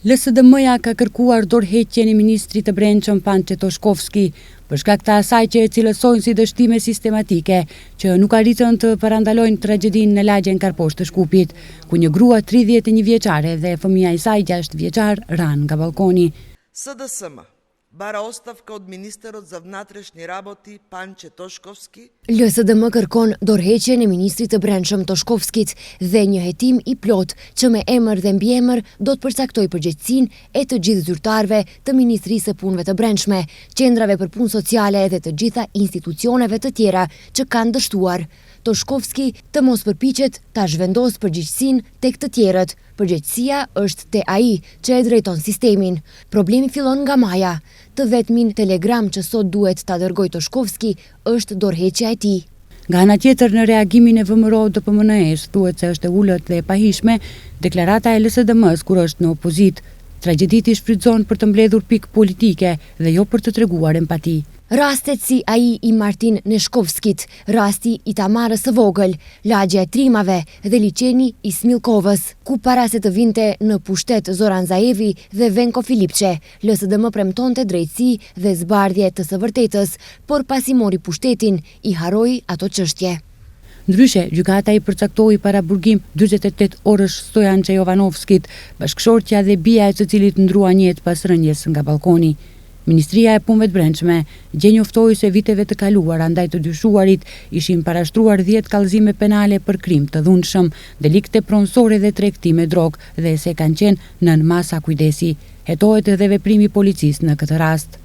LSDM-ja ka kërkuar dorëheqjen e ministrit të Brendshëm Pançe Toshkovski për shkak të asaj që e cilësojnë si dështime sistematike që nuk arritën të parandalojnë tragjedinë në lagjen Karposhtë të Shkupit, ku një grua 31 vjeçare dhe fëmia e saj 6 vjeçar ranë nga balkoni. СДСМ бара оставка од министерот за внатрешни работи Pançe Toshkovski. LSDM kërkon dorëheqjen e ministrit të Brendshëm Toshkovskit dhe një hetim i plot që me emër dhe mbiemër do të përcaktoj përgjegjësinë e të gjithë zyrtarëve të Ministrisë së Punëve të Brendshme, qendrave për punë sociale dhe të gjitha institucioneve të tjera që kanë dështuar. Toshkovski të mos përpiqet ta zhvendos përgjegjësinë tek të tjerët. Përgjegjësia është te ai që e drejton sistemin. Problemi fillon nga Maja. Të vetmin telegram që sot duhet ta dërgoj Toshkovski është dorëheqja e tij. Nga ana tjetër, në reagimin e VMRO-DPMNE-s thuhet se është e ulët dhe e pahishme deklarata e LSDM-s kur është në opozitë. Tragjediti shfrytëzon për të mbledhur pikë politike dhe jo për të treguar empati. Rastet si ai i Martin Neshkovskit, rasti i Tamarës së vogël, lagja e Trimave dhe liçeni i Smilkovës, ku para se të vinte në pushtet Zoran Zaevi dhe Venko Filipçe, LSDM premtonte drejtësi dhe zbardhje të së vërtetës, por pasi mori pushtetin, i haroi ato çështje. Ndryshe, gjykata i përcaktoi para burgim 48 orësh Stojançe Jovanovskit, bashkëshortja dhe bija e të cilit ndruan jetë pas rënjes nga balkoni. Ministria e Punëve të Brendshme gjë njoftoi se viteve të kaluara ndaj të dyshuarit ishin parashtruar 10 kallëzime penale për krim të dhunshëm, delikte pronësore dhe tregtime drogë dhe se kanë qenë nën masa kujdesi. Hetohet edhe veprimi i policisë në këtë rast.